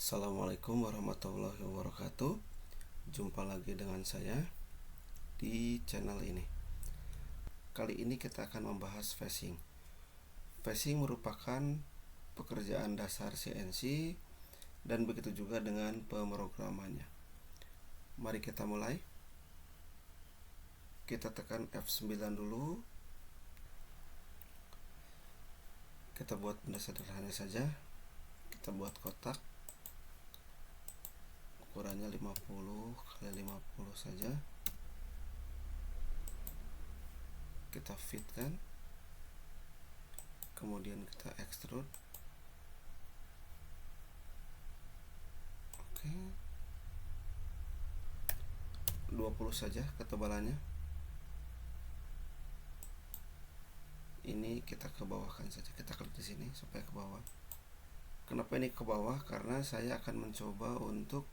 Assalamualaikum warahmatullahi wabarakatuh. Jumpa lagi dengan saya di channel ini. Kali ini kita akan membahas phasing. Phasing merupakan pekerjaan dasar CNC dan begitu juga dengan pemrogramannya. Mari kita mulai. Kita tekan F9 dulu. Kita buat benda sederhana saja. Kita buat kotak. Ukurannya 50 kali 50 saja. Kita fitkan, kemudian kita extrude. Oke, 20 saja ketebalannya. Ini kita ke bawahkan saja, kita klik di sini supaya ke bawah. Kenapa ini ke bawah? Karena saya akan mencoba untuk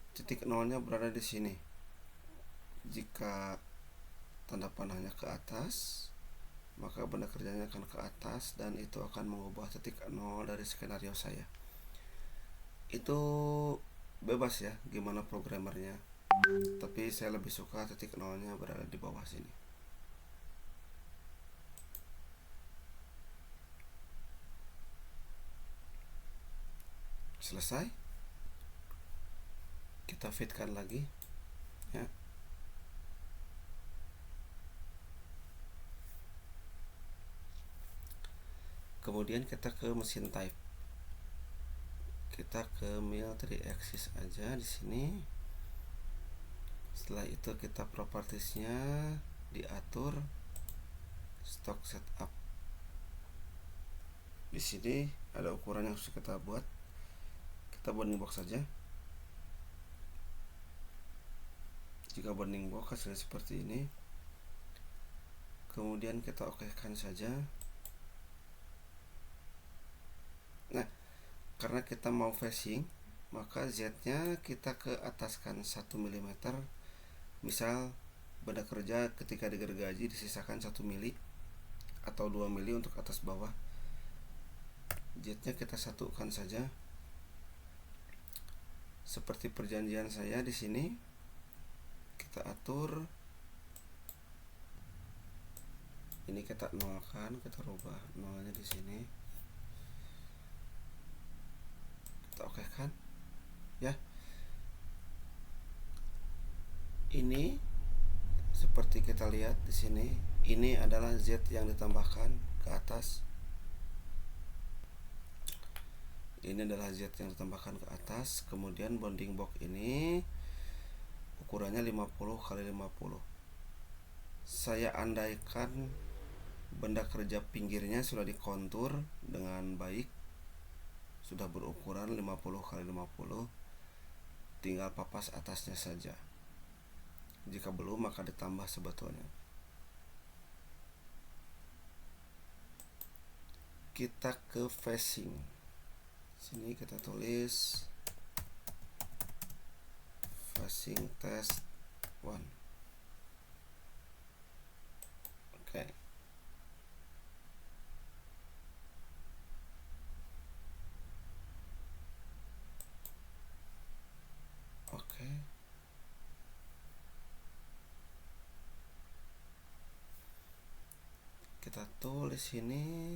titik nolnya berada di sini. Jika tanda panahnya ke atas, maka benda kerjanya akan ke atas dan itu akan mengubah titik nol dari skenario saya. Itu bebas ya, gimana programmernya. Tapi saya lebih suka titik nolnya berada di bawah sini. Selesai. Kita fitkan lagi ya. Kemudian kita ke mesin type. Kita ke mill 3 axis aja di sini. Setelah itu kita propertiesnya diatur stock setup. Di sini ada ukuran yang harus kita buat. Kita bounding box saja. Jika bounding box hasilnya seperti ini, kemudian kita okekan saja. Nah, karena kita mau phasing, maka Z-nya kita ke ataskan 1 mm. Misal benda kerja ketika digergaji disisakan 1 mm atau 2 mm untuk atas bawah. Z-nya kita satukan saja. Seperti perjanjian saya di sini. Kita atur. Ini kita nolkan, kita rubah nolnya di sini. Kita okekan ya. Ini seperti kita lihat di sini, ini adalah Z yang ditambahkan ke atas. Ini adalah Z yang ditambahkan ke atas. Kemudian bounding box ini ukurannya 50 kali 50. Saya andaikan benda kerja pinggirnya sudah dikontur dengan baik, sudah berukuran 50 kali 50, tinggal papas atasnya saja. Jika belum, maka ditambah sebetulnya. Kita ke phasing. Sini kita tulis phasing test 1. Oke. Oke. Kita tulis sini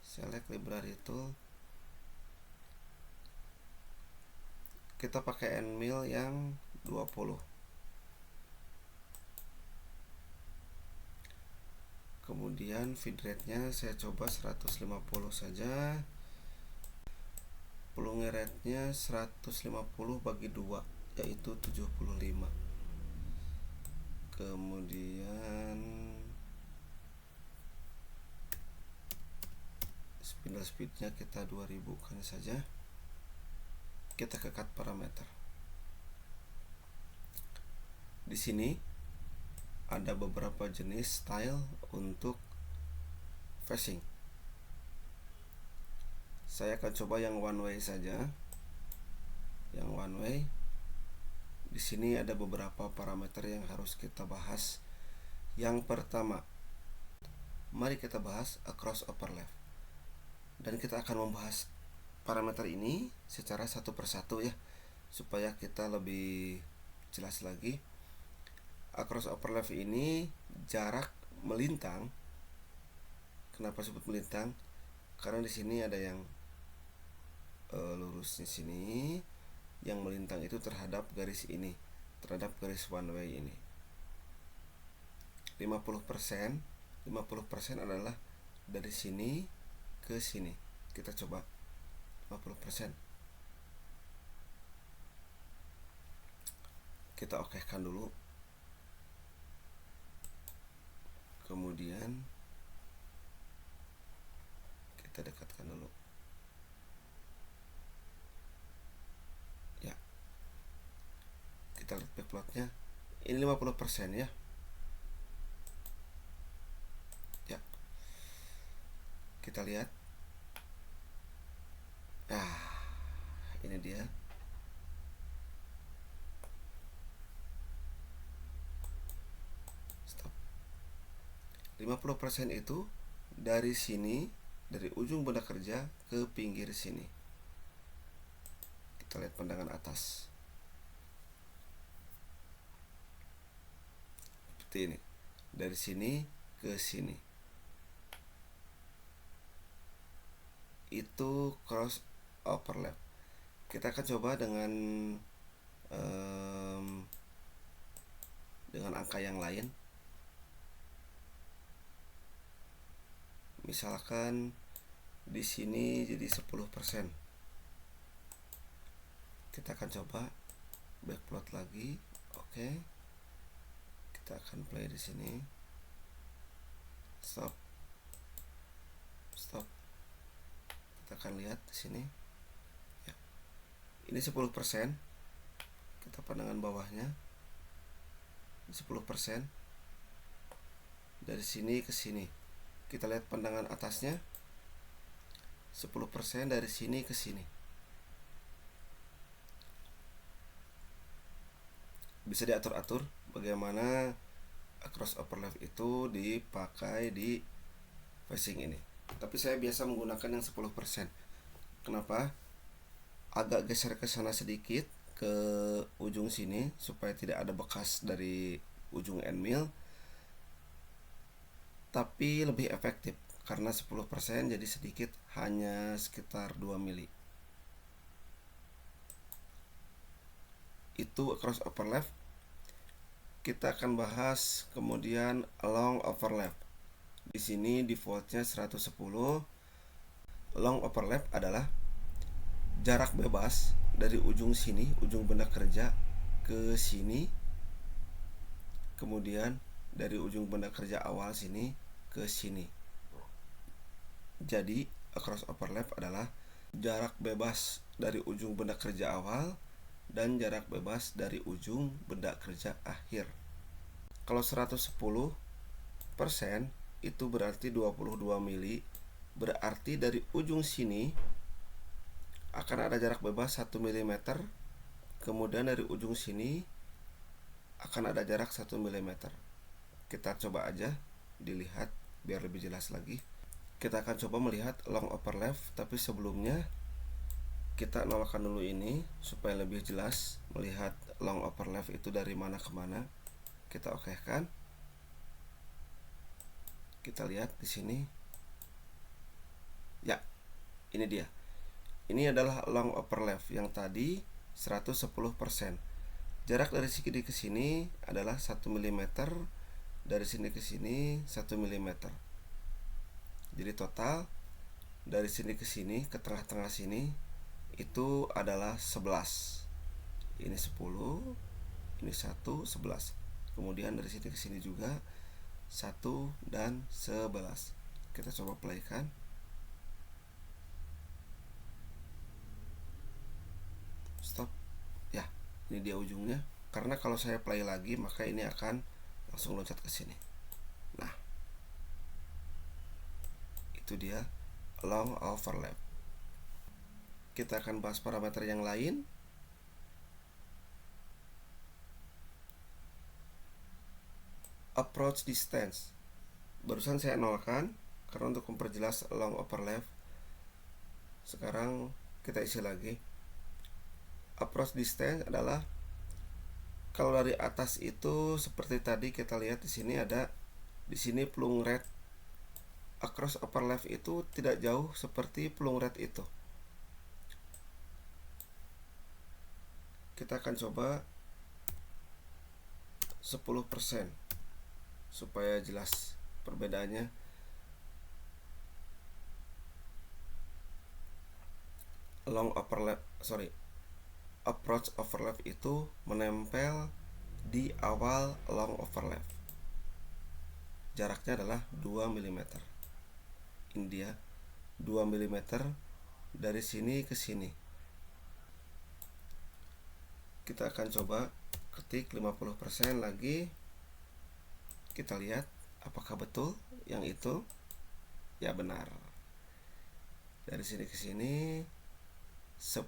select library tool. Kita pakai end mill yang 20. Kemudian feed rate-nya saya coba 150 saja. Pulling rate-nya 150 bagi 2, yaitu 75. Kemudian spindle speed-nya kita 2000 kan saja. Kita ke cut parameter. Di sini ada beberapa jenis style untuk phasing. Saya akan coba yang one way saja. Yang one way. Di sini ada beberapa parameter yang harus kita bahas. Yang pertama, mari kita bahas across overlap. Dan kita akan membahas parameter ini secara satu persatu ya, supaya kita lebih jelas lagi. Across overlap ini jarak melintang. Kenapa sebut melintang? Karena di sini ada yang lurus di sini, yang melintang itu terhadap garis ini, terhadap garis one way ini. 50% adalah dari sini ke sini. Kita coba 50%. Kita okekan dulu. Kemudian kita dekatkan dulu. Ya. Kita lihat backplotnya. Ini 50% ya. Ya. Kita lihat. Ini dia. Stop. 50% itu dari sini, dari ujung benda kerja ke pinggir sini. Kita lihat pandangan atas. Seperti ini. Dari sini ke sini. Itu cross overlap. Kita akan coba dengan angka yang lain. Misalkan di sini jadi 10%. Kita akan coba backplot lagi. Oke. Kita akan play di sini. Stop. Kita akan lihat di sini. Ya. Ini 10%. Kita pandangan bawahnya. 10% dari sini ke sini. Kita lihat pandangan atasnya. 10% dari sini ke sini. Bisa diatur-atur bagaimana cross overlap itu dipakai di facing ini. Tapi saya biasa menggunakan yang 10%. Kenapa? Agak geser ke sana sedikit, ke ujung sini, supaya tidak ada bekas dari ujung end mill. Tapi lebih efektif karena 10% jadi sedikit, hanya sekitar 2 mili. Itu cross overlap. Kita akan bahas kemudian long overlap. Di sini defaultnya 110. Long overlap adalah jarak bebas dari ujung sini, ujung benda kerja ke sini. Kemudian dari ujung benda kerja awal sini ke sini. Jadi cross overlap adalah jarak bebas dari ujung benda kerja awal dan jarak bebas dari ujung benda kerja akhir. Kalau 110% itu berarti 22 mili. Berarti dari ujung sini akan ada jarak bebas 1 mm. Kemudian dari ujung sini akan ada jarak 1 mm. Kita coba aja dilihat biar lebih jelas lagi. Kita akan coba melihat long overlap, tapi sebelumnya kita nolakkan dulu ini supaya lebih jelas melihat long overlap itu dari mana ke mana. Kita okekan. Kita lihat di sini. Ya, ini dia. Ini adalah long overlap yang tadi 110%. Jarak dari sini ke sini adalah 1 mm. Dari sini ke sini 1 mm. Jadi total dari sini ke sini, ke tengah-tengah sini itu adalah 11. Ini 10, ini 1, 11. Kemudian dari sini ke sini juga 1 dan 11. Kita coba playkan. Stop. Ya, ini dia ujungnya. Karena kalau saya play lagi maka ini akan langsung loncat ke sini. Nah, itu dia long overlap. Kita akan bahas parameter yang lain. Approach distance. Barusan saya nolkan karena untuk memperjelas long overlap. Sekarang kita isi lagi. Approach distance adalah kalau dari atas itu seperti tadi kita lihat di sini ada di sini pelung red. Across upper left itu tidak jauh seperti pelung red itu. Kita akan coba 10% supaya jelas perbedaannya. Approach overlap itu menempel di awal long overlap. Jaraknya adalah 2 mm. Ini dia 2 mm dari sini ke sini. Kita akan coba ketik 50% lagi. Kita lihat apakah betul yang itu. Ya, benar. Dari sini ke sini 10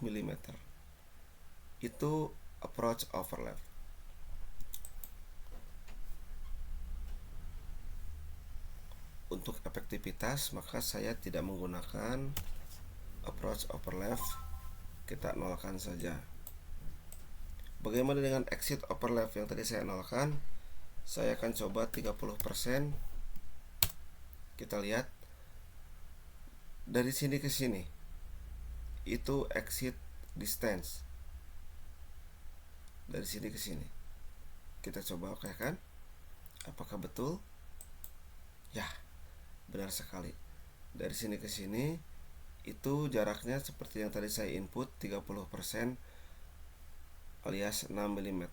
mm. Itu approach overlap. Untuk efektivitas maka saya tidak menggunakan approach overlap. Kita nolkan saja. Bagaimana dengan exit overlap yang tadi saya nolkan? Saya akan coba 30%. Kita lihat dari sini ke sini itu exit distance. Dari sini ke sini kita coba oke kan? Apakah betul? Ya, benar sekali. Dari sini ke sini itu jaraknya seperti yang tadi saya input 30% alias 6 mm.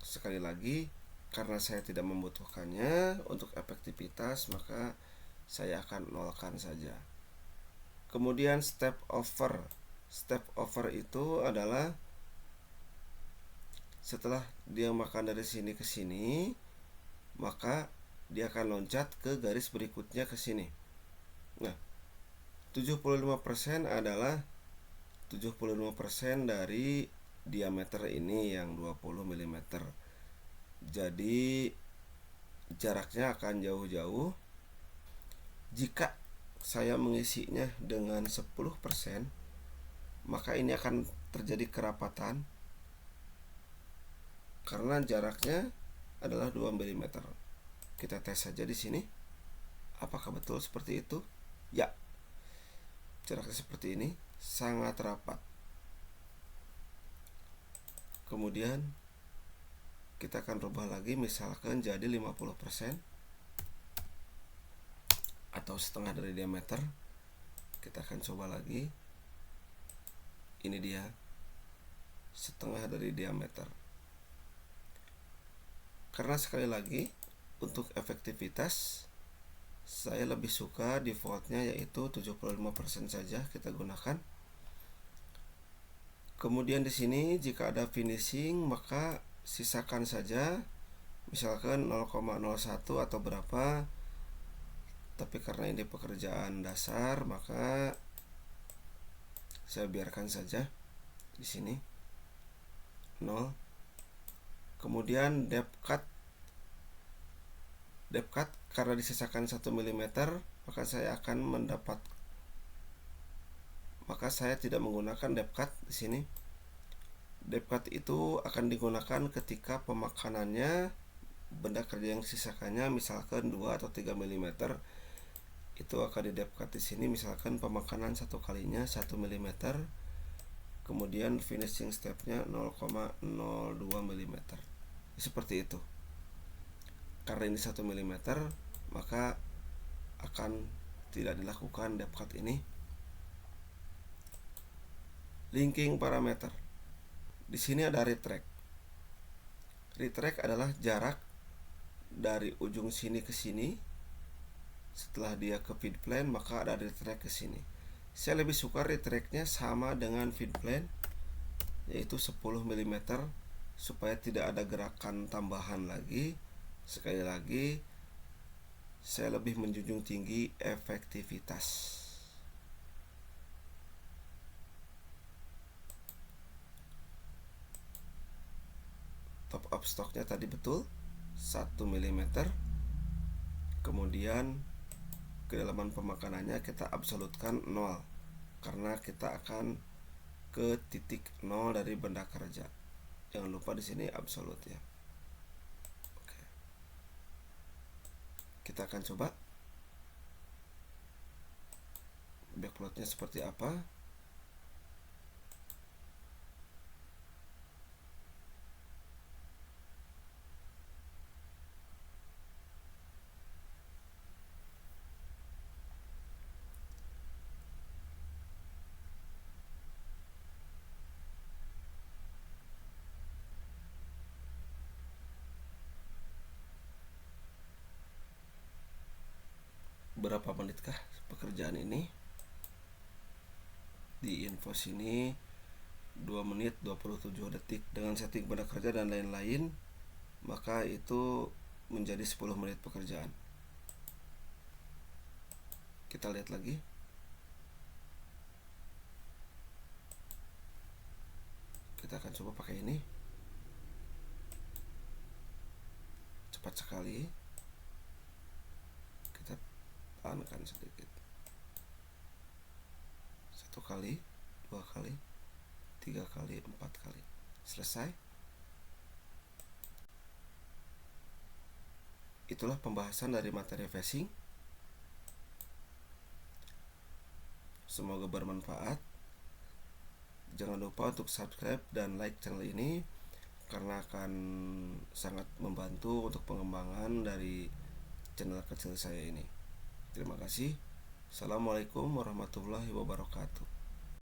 Sekali lagi, karena saya tidak membutuhkannya untuk efektivitas, maka saya akan nolkan saja. Kemudian step over. Step over itu adalah setelah dia makan dari sini ke sini, maka dia akan loncat ke garis berikutnya ke sini. Nah, 75% adalah 75% dari diameter ini yang 20 mm. Jadi jaraknya akan jauh-jauh. Jika saya mengisinya dengan 10%, maka ini akan terjadi kerapatan karena jaraknya adalah 2 mm. Kita tes saja di sini. Apakah betul seperti itu? Ya. Jaraknya seperti ini, sangat rapat. Kemudian kita akan rubah lagi, misalkan jadi 50% atau setengah dari diameter. Kita akan coba lagi. Ini dia setengah dari diameter. Karena sekali lagi untuk efektivitas saya lebih suka defaultnya yaitu 75% saja kita gunakan. Kemudian di sini jika ada finishing maka sisakan saja, misalkan 0,01 atau berapa. Tapi karena ini pekerjaan dasar maka saya biarkan saja di sini 0. Kemudian depth cut karena disisakan 1 mm, maka saya tidak menggunakan depth cut di sini. Depth cut itu akan digunakan ketika pemakanannya benda kerja yang disisakannya misalkan 2 atau 3 mm. Itu akan di depth cut di sini, misalkan pemakanan satu kalinya 1 mm. Kemudian finishing stepnya 0,02 mm. Seperti itu. Karena ini 1 mm, maka akan tidak dilakukan depth cut ini. Linking parameter. Di sini ada retract. Retract adalah jarak dari ujung sini ke sini. Setelah dia ke feed plane, maka ada retract ke sini. Saya lebih suka retractnya sama dengan feed plane, yaitu 10 mm, supaya tidak ada gerakan tambahan lagi. Sekali lagi, saya lebih menjunjung tinggi efektivitas. Top up stoknya tadi betul 1 mm. Kemudian kedalaman pemakanannya kita absolutkan 0 karena kita akan ke titik 0 dari benda kerja. Jangan lupa di sini absolut ya. Oke. Kita akan coba backplotnya seperti apa. Berapa menitkah pekerjaan ini? Di info sini 2 menit 27 detik. Dengan setting benda kerja dan lain-lain, maka itu menjadi 10 menit pekerjaan. Kita lihat lagi. Kita akan coba pakai ini. Cepat sekali. Kita tahankan sedikit. 1 kali, 2 kali, 3 kali, 4 kali. Selesai. Itulah pembahasan dari materi phishing. Semoga bermanfaat. Jangan lupa untuk subscribe dan like channel ini karena akan sangat membantu untuk pengembangan dari channel kecil saya ini. Terima kasih. Assalamualaikum warahmatullahi wabarakatuh.